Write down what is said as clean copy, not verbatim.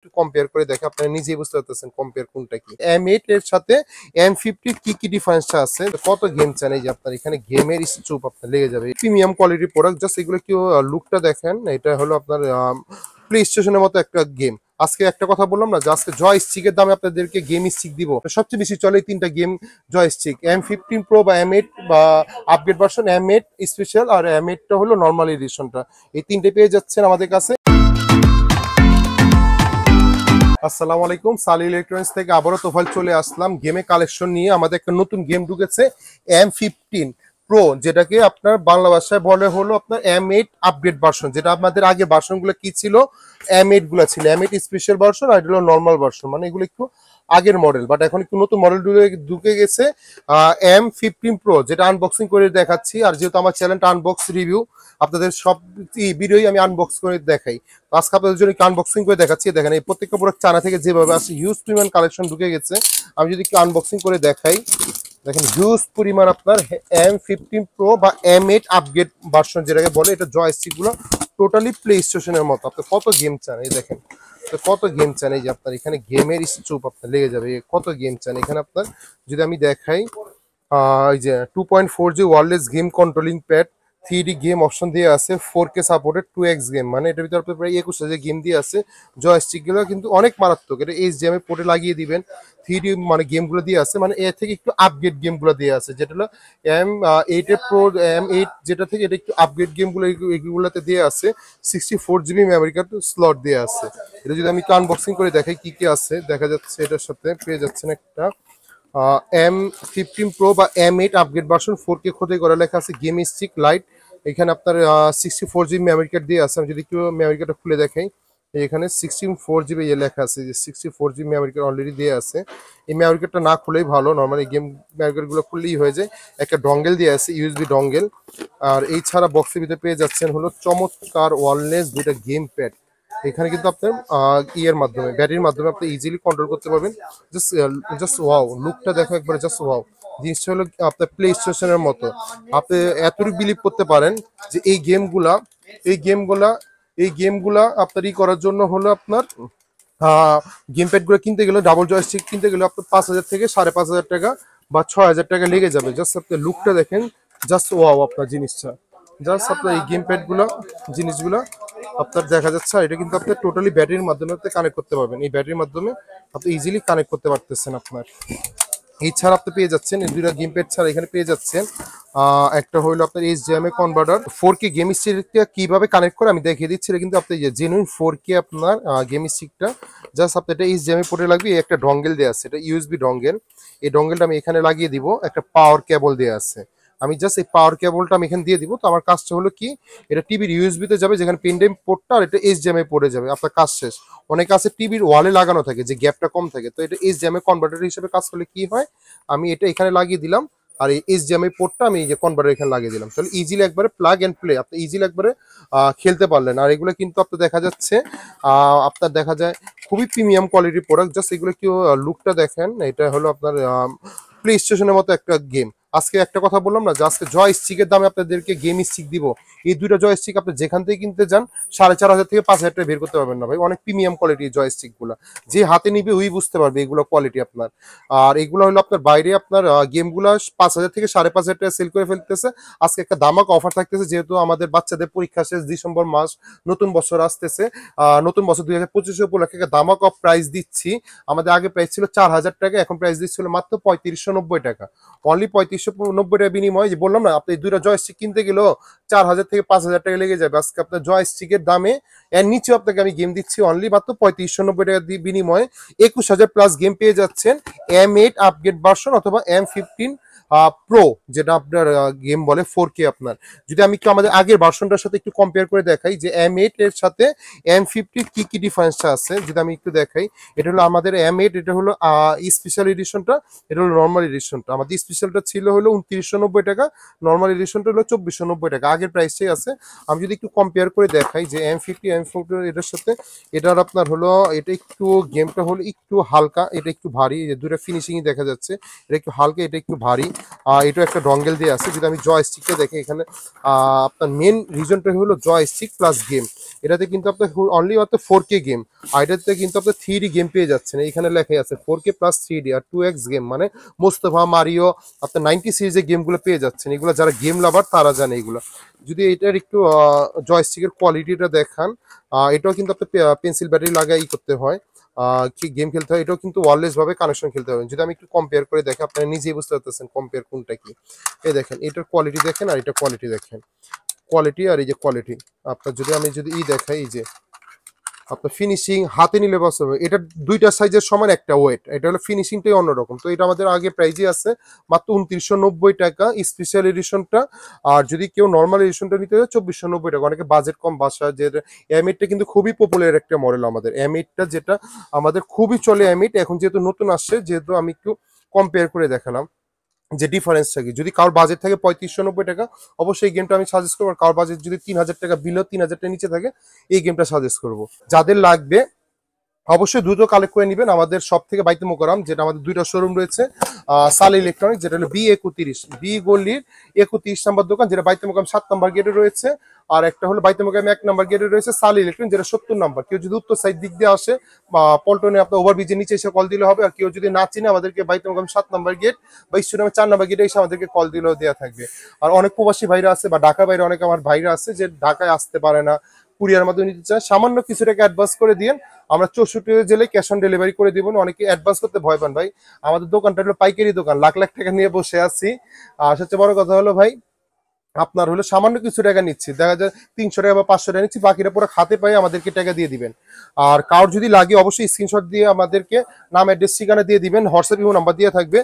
একটু কম্পেয়ার করে দেখে আপনারা নিজেই বুঝতে পারতেছেন কম্পেয়ার কোনটা কি। M8 এর সাথে M50 কি ডিফারেন্সটা আছে, কত গেম চান। এই যে আপনার এখানে গেমের স্তূপ আপনার লেগে যাবে। প্রিমিয়াম কোয়ালিটির প্রোডাক্ট, জাস্ট এগুলো কি লুকটা দেখেন। এটা হলো আপনার প্লে স্টেশনের মতো একটা গেম। আজকে একটা কথা বললাম না যে আজকে জয় স্টিকের দামে আপনাদেরকে গেম স্টিক দিব। সবচেয়ে বেশি চলে তিনটা গেম জয় স্টিক, M15 Pro বা M8 বা আপগ্রেড ভার্সন, M8 স্পেশাল আর M8 টা হলো নর্মাল এডিশনটা। এই তিনটে পেয়ে যাচ্ছেন আমাদের কাছে। আসসালামু আলাইকুম, সালি ইলেকট্রনিক্স থেকে আবারও তোফাইল চলে আসলাম গেমে কালেকশন নিয়ে। আমাদের একটা নতুন গেম ঢুকেছে M15 Pro, যেটাকে আপনার বাংলা ভাষায় বলে হলো আপনার M8 আপগ্রেড ভার্সন। যেটা আমাদের আগে ভার্সনগুলো কি ছিল, M8 গুলো ছিল M8 স্পেশাল ভার্সন আর এটা হলো নর্মাল ভার্সন, মানে এগুলো একটু আগের মডেল, বাট এখন একটু নতুন মডেল ঢুকে গেছে M15 Pro, যেটা আনবক্সিং করে দেখাচ্ছি। আর যেহেতু আমার চ্যানেলটা আনবক্স রিভিউ, আপনাদের সব ভিডিওই আমি আনবক্স করে দেখাই। আজকে আপনাদের জন্য আনবক্সিং করে দেখাচ্ছি। দেখেন এই প্রত্যেকটা প্রোডাক্ট চায়না থেকে যেভাবে আসে হিউজ পরিমাণ কালেকশন ঢুকে গেছে। আমি যদি একটু আনবক্সিং করে দেখাই, দেখেন হিউজ পরিমাণ আপনার M15 Pro বা M8 আপগ্রেড ভার্সন যেটাকে বলে, এটা জয়স্টিক গুলো টোটালি প্লে স্টেশনের মতো। আপনি কত গেম চান, এই দেখেন কত গেম চান। এই যে আপনার এখানে গেমের স্তূপ আপনার লেগে যাবে। কত গেম চান এখানে আপনার, যদি আমি দেখাই এই যে 2.4G wireless game controlling pad, 3D game option দিয়ে আছে, 4K সাপোর্টেড 2x গেম, মানে এটার ভিতরে আপনার প্রায় 21,000 গেম দিয়ে আছে। জয়স্টিক গুলো কিন্তু অনেক মারাত্মক, এটা HDMI পোর্টে লাগিয়ে দিবেন। 3D মানে গেমগুলো দিয়ে আছে, মানে এর থেকে একটু আপগ্রেড গেমগুলো দিয়ে আছে, যেটা হলো M8 এর প্রো M8 যেটা থেকে এটা একটু আপগ্রেড গেমগুলো এগুলোতে দিয়ে আছে। 64GB মেমরি কার্ড স্লট দিয়ে আছে। এটা যদি আমি একটু আনবক্সিং করে দেখাই কি কি আছে, দেখা যাচ্ছে এটার সাথে পেয়ে যাচ্ছেন একটা M15 Pro বা M8 আপগ্রেড ভার্সন 4K খোদাই করা লেখা আছে গেম স্টিক লাইট। এখানে আপনার 64GB মেমরি কার্ড দিয়ে আছে। আমি যদি একটু মেমরি কার্ডটা খুলে দেখাই, এখানে 64GB লেখা আছে, যে 64GB মেমরি কার্ড অলরেডি দিয়ে আছে। এই মেমরি কার্ডটা না খুলেই ভালো, নর্মালি গেম মেমরি কার্ডগুলো খুললেই হয়ে যায়। একটা ডঙ্গেল দিয়ে আছে, USB ডঙ্গেল। আর এই ছাড়া বক্সের ভিতরে পেয়ে যাচ্ছেন হলো চমৎকার ওয়্যারলেস দুইটা গেম প্যাড। এখানে কিন্তু আপনার ইয়ের মাধ্যমে, ব্যাটারির মাধ্যমে আপনি ইজিলি কন্ট্রোল করতে পারবেন। জাস্ট জাস্ট ওয়াও, লুকটা দেখো একবারে, জাস্ট ওয়াও। জিনিসটা হলো আপনার প্লে স্টেশনের মতো। আপনি এতটুকু বিলিভ করতে পারেন যে এই গেমগুলা আপনার করার জন্য হলো আপনার গেম প্যাড গুলো কিনতে গেলে, ডাবল জয়স্টিক কিনতে গেলে আপনার 5,000 থেকে 5,500 টাকা বা 6,000 টাকা লেগে যাবে। জাস্ট আপনি লুকটা দেখেন, জাস্ট ওয়াও আপনার জিনিসটা। জাস্ট আপনার এই গেম প্যাড গুলো জিনিসগুলো আপনার দেখা যাচ্ছে। আর এটা কিন্তু আপনি টোটালি ব্যাটারির মাধ্যমে আপনি কানেক্ট করতে পারবেন। এই ব্যাটারির মাধ্যমে আপনি ইজিলি কানেক্ট করতে পারতেছেন আপনার। এছাড়া আপনি পেয়ে যাচ্ছেন এই দুইটা গেম প্যাড ছাড়া এখানে পেয়ে যাচ্ছেন একটা হইলো আপনার HDMI কনভার্টার। 4K গেম স্টিকটা কিভাবে কানেক্ট করে আমি দেখিয়ে দিচ্ছি। এটা কিন্তু আপনি জেনুইন 4K আপনার গেম স্টিকটা। জাস্ট আপনি এটা HDMI পোর্টে লাগবে। একটা ডঙ্গেল দেওয়া আছে, এটা USB ডঙ্গেল। এই ডঙ্গেলটা আমি এখানে লাগিয়ে দিব। একটা পাওয়ার কেবল দেওয়া আছে, আমি জাস্ট এই পাওয়ার কেবলটা আমি এখানে দিয়ে দিব। তো আমার কাজটা হলো কি, এটা টিভির USB তে যাবে, যেখানে পেনড্রাইভ পোর্টটা, আর এটা HDMI পোর্টে যাবে। আপনার কাজ শেষ। অনেকে আছে টিভির ওয়ালে লাগানো থাকে, যে গ্যাপটা কম থাকে, তো এটা HDMI কনভার্টার হিসেবে কাজ করলে কি হয়, আমি এটা এখানে লাগিয়ে দিলাম। আর এই HDMI পোর্টটা আমি এই যে কনভার্টার এখানে লাগিয়ে দিলাম। তাহলে ইজিলি একবারে প্লাগ এন্ড প্লে, আপনি ইজিলি একবারে খেলতে পারলেন। আর এগুলো কিন্তু আপনার দেখা যাচ্ছে আপনার দেখা যায় খুবই প্রিমিয়াম কোয়ালিটির প্রোডাক্ট। জাস্ট এগুলো কি লুকটা দেখেন। এটা হলো আপনার প্লে স্টেশনের মতো একটা গেম। আজকে একটা কথা বললাম না যে আজকে জয় স্টিকের দামে আপনাদেরকে গেম স্টিক দিব। এই দুইটা জয় স্টিক আপনি যেখান থেকে কিনতে যান 4,500 থেকে 5,000 টাকা বের করতে পারবেন না ভাই। অনেক প্রিমিয়াম কোয়ালিটির জয় স্টিক গুলা, যে হাতে নিবে ওই বুঝতে পারবে এগুলো কোয়ালিটি আপনার। আর এগুলো হলো আপনার বাইরে আপনার গেমগুলো 5,000 থেকে 5,500 টাকা সেল করে ফেলতেছে। আজকে একটা দামাক অফার থাকতেছে, যেহেতু আমাদের বাচ্চাদের পরীক্ষা শেষ, ডিসেম্বর মাস, নতুন বছর আসতেছে। নতুন বছর 2025 উপলক্ষে একটা দামাক অফ প্রাইস দিচ্ছি। আমাদের আগে প্রাইস ছিল 4,000 টাকা, এখন প্রাইস দিচ্ছিল মাত্র 3590 টাকা। অনলি 3590 টাকা বিনিময়ে, যে বললাম না আপনি দুইটা জয়স্টিক কিনতে গেলেও 4,000 থেকে 5,000 টাকা লেগে যাবে। আজকে আপনার জয়স্টিকের দামে এর নিচেও আপনাকে আমি গেম দিচ্ছি অনলি মাত্র 3590 টাকা বিনিময়ে 21,000 প্লাস গেম পেয়ে যাচ্ছেন M8 আপগ্রেড ভার্সন অথবা M15 প্রো, যেটা আপনার গেম বলে 4K আপনার। যদি আমি একটু আমাদের আগের ভার্সনটার সাথে একটু কম্পেয়ার করে দেখাই যে M8 এর সাথে M50 কি ডিফারেন্সটা আছে, যদি আমি একটু দেখাই। এটা হলো আমাদের M8, এটা হলো স্পেশাল এডিশনটা, এটা হলো নর্মাল এডিশনটা। আমাদের স্পেশালটা ছিল হলো 2990 টাকা, নর্মাল এডিশনটা হলো 2490 টাকা, আগের প্রাইসটাই আছে। আমি যদি একটু কম্পেয়ার করে দেখাই যে M50 M40 এটার সাথে, এটার আপনার হলো এটা একটু গেমটা হলো একটু হালকা, এটা একটু ভারী, দুটো ফিনিশিংই দেখা যাচ্ছে। এটা একটু হালকা, এটা একটু ভারী। এটা একটা ডঙ্গেল দিয়ে আছে। যদি আমি জয়স্টিকটা দেখি এখানে আপনার মেন রিজনটা হলো জয়স্টিক প্লাস গেম। এটাতে কিন্তু আপনার অনলি মাত্র 4K গেম, আর এটাতে কিন্তু আপনার 3D গেম পেয়ে যাচ্ছেন। এখানে লেখাই আছে 4K প্লাস 3D আর 2x গেম, মানে মোস্তফা মারিও আপনার 90 সিরিজের গেমগুলো পেয়ে যাচ্ছেন। এগুলো যারা গেম লাভার তারা জানে এগুলো। যদি এটার একটু জয়স্টিকের কোয়ালিটিটা দেখান, এটাও কিন্তু আপনার পেন্সিল ব্যাটারি লাগাই করতে হয়, কি গেম খেলতে হয়। এটাও কিন্তু ওয়্যারলেস ভাবে কানেকশন খেলতে হবে। যদি আমি একটু কম্পেয়ার করে দেখি আপনারা নিজেই বুঝতে পারতেছেন কম্পেয়ার কোনটা কি। এই দেখেন এটার কোয়ালিটি দেখেন আর এটা কোয়ালিটি দেখেন, কোয়ালিটি আর এই যে কোয়ালিটি। আপনার যদি আমি যদি দেখাই, এই যে আপনার ফিনিশিং হাতে নিলে বস হবে, এটা দুইটা সাইজের সমান একটা ওয়েট। এটা হলো ফিনিশিংটাই অন্যরকম। তো এটা আমাদের আগে প্রাইজে আছে মাত্র 2990 টাকা স্পেশাল এডিশনটা। আর যদি কেউ নর্মাল এডিশনটা নিতে হয় 2490 টাকা। অনেকে বাজেট কম বাসা, যে M8টা কিন্তু খুবই পপুলার একটা মডেল আমাদের। M8টা যেটা আমাদের খুবই চলে M8, এখন যেহেতু নতুন আসছে, যেহেতু আমি একটু কম্পেয়ার করে দেখালাম যে ডিফারেন্সটা কি। যদি কারোর বাজেট থাকে 3590 টাকা, অবশ্যই এই গেমটা আমি সাজেস্ট করবো। আর কারোর বাজেট যদি 3000 টাকা বিলো 3000 টাকা নিচে থাকে, এই গেমটা সাজেস্ট করবো। যাদের লাগবে অবশ্যই দ্রুত কালেক্ট করে নেবেন আমাদের সব থেকে বাইতে মোকাররম, যেটা আমাদের দুইটা শোরুম রয়েছে। সাল ইলেকট্রনিক, যেটা হলো B31 বি গল্লির 31 নম্বর দোকান, যেটা বাইতে মোকাররম 7 নম্বর গেটে রয়েছে। আর একটা হলো বাইতে মোকাররম 1 নম্বর গেটে রয়েছে সাল ইলেকট্রনিক, যেটা 70 নম্বর। কেউ যদি উত্তর সাইড দিক দিয়ে আসে বা পল্টনে আপনার ওভারব্রিজের নিচে এসে কল দিলে হবে। আর কেউ যদি না চিনে আমাদেরকে বাইতে মোকাররম 7 নম্বর গেট বা ইস্যুনামে 4 নম্বর গেটে এসে আমাদেরকে কল দিলেও দেওয়া থাকবে। আর অনেক প্রবাসী ভাইরা আছে বা ঢাকা বাইরে অনেক আমার ভাইরা আছে যে ঢাকায় আসতে পারে না, কুরিয়ার মাধ্যমে নিতে চায়, সামান্য কিছু টাকা অ্যাডভান্স করে দিন, আমরা 64 জেলায় ক্যাশ অন ডেলিভারি করে দিব। অনেকে অ্যাডভান্স করতে ভয় পান ভাই, আমাদের দোকানটা হলো পাইকারি দোকান, লাখ লাখ টাকা নিয়ে বসে আছি। আর সবচেয়ে বড় কথা হলো ভাই, আপনার হলো সামান্য কিছু টাকা নিচ্ছি, দেখা যায় 300 টাকা বা 500 টাকা নিচ্ছি, বাকিটা পুরো খাতে পাই আমাদেরকে টাকা দিয়ে দিবেন। আর কারোর যদি লাগে অবশ্যই স্ক্রিনশট দিয়ে আমাদেরকে নাম অ্যাড্রেস ঠিকানা দিয়ে দিবেন, হোয়াটসঅ্যাপ নাম্বার দিয়ে থাকবে।